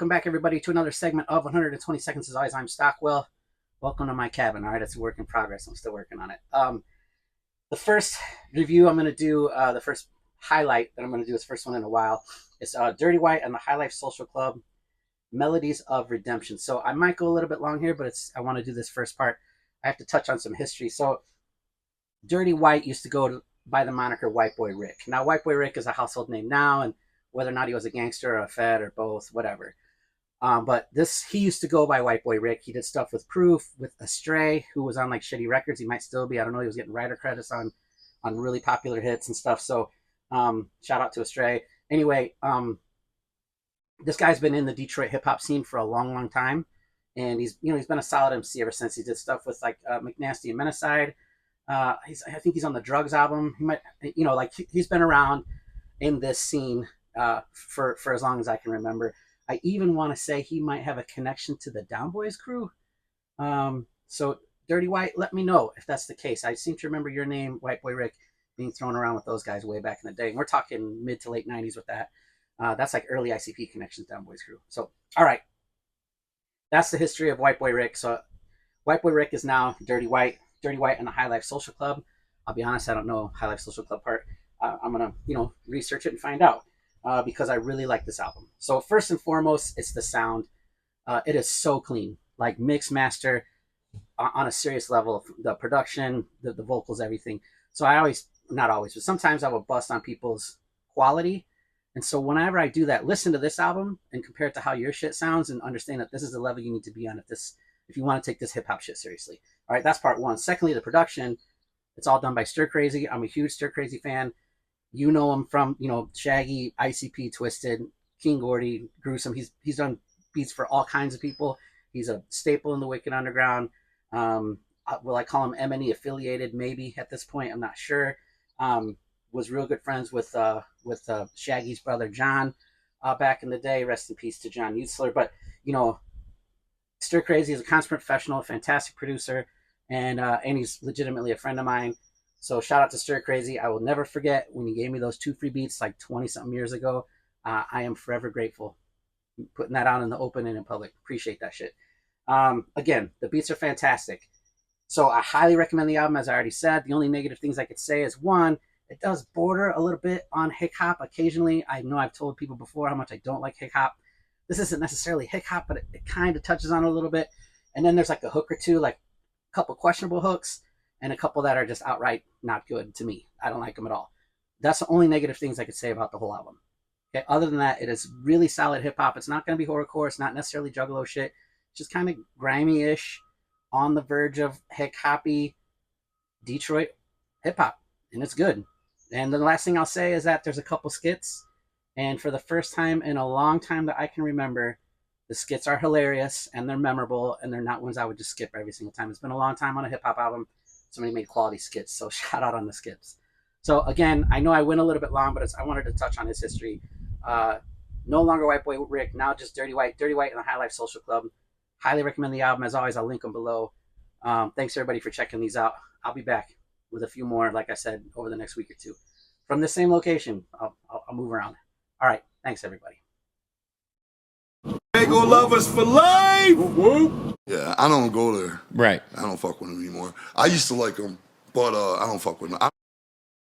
welcome back everybody to another segment of 120 Seconds. As always, I'm Stockwell. Welcome to my cabin. All right, it's a work in progress. I'm still working on it. The first review I'm going to do, the first highlight that I'm going to do, is the first one in a while. It's Dirty White and the High Life Social Club, Melodies of Redemption. So I might go a little bit long here, but I want to do this first part. I have to touch on some history. So Dirty White used to go by the moniker White Boy Rick. Now, White Boy Rick is a household name now, and whether or not he was a gangster or a Fed or both, whatever. But he used to go by White Boy Rick. He did stuff with Proof, with Astray, who was on like shitty records. He might still be. I don't know. He was getting writer credits on really popular hits and stuff. So shout out to Astray. Anyway, this guy's been in the Detroit hip hop scene for a long, long time, and he's been a solid MC ever since. He did stuff with like McNasty and Menacide. I think he's on the Drugs album. He might, he's been around in this scene for as long as I can remember. I even want to say he might have a connection to the Down Boys crew. So Dirty White, let me know if that's the case. I seem to remember your name, White Boy Rick, being thrown around with those guys way back in the day. And we're talking mid to late 90s with that. That's like early ICP connections, Down Boys crew. So, all right. That's the history of White Boy Rick. So White Boy Rick is now Dirty White and the High Life Social Club. I'll be honest, I don't know High Life Social Club part. I'm going to, research it and find out because I really like this album. So first and foremost, it's the sound. It is so clean, like mix master on a serious level. The production, the vocals, everything. So not always, but sometimes I will bust on people's quality. And so whenever I do that, listen to this album and compare it to how your shit sounds and understand that this is the level you need to be on if you want to take this hip hop shit seriously. All right, that's part one. Secondly, the production. It's all done by Stir Crazy. I'm a huge Stir Crazy fan. You know him from, Shaggy, ICP, Twisted, King Gordy, Gruesome. He's done beats for all kinds of people. He's a staple in the Wicked Underground. Will I call him M&E affiliated? Maybe at this point, I'm not sure. Was real good friends with Shaggy's brother John back in the day. Rest in peace to John Utzler. But Stir Crazy is a consummate professional, a fantastic producer, and he's legitimately a friend of mine. So shout out to Stir Crazy. I will never forget when he gave me those 2 free beats like 20-something years ago. I am forever grateful. Putting that out in the open and in public. Appreciate that shit. Again, the beats are fantastic. So I highly recommend the album, as I already said. The only negative things I could say is, one, it does border a little bit on hip hop occasionally. I know I've told people before how much I don't like hip hop. This isn't necessarily hip hop, but it kind of touches on it a little bit. And then there's like a hook or two, like a couple questionable hooks, and a couple that are just outright not good to me. I don't like them at all. That's the only negative things I could say about the whole album. Okay, other than that, it is really solid hip hop. It's not going to be horrorcore. It's not necessarily juggalo shit. It's just kind of grimy-ish, on the verge of hip hoppy Detroit hip hop, and it's good. And the last thing I'll say is that there's a couple skits, and for the first time in a long time that I can remember, the skits are hilarious and they're memorable, and they're not ones I would just skip every single time. It's been a long time on a hip hop album. Somebody made quality skits, so shout out on the skits. So again, I know I went a little bit long, but I wanted to touch on his history. No longer White Boy Rick, now just Dirty White and the High Life Social Club. Highly recommend the album. As always, I'll link them below. Thanks everybody for checking these out. I'll be back with a few more, like I said, over the next week or two. From the same location, I'll move around. All right, thanks everybody. They gonna love us for life. Yeah, I don't go there. Right. I don't fuck with them anymore. I used to like them, but I don't fuck with them.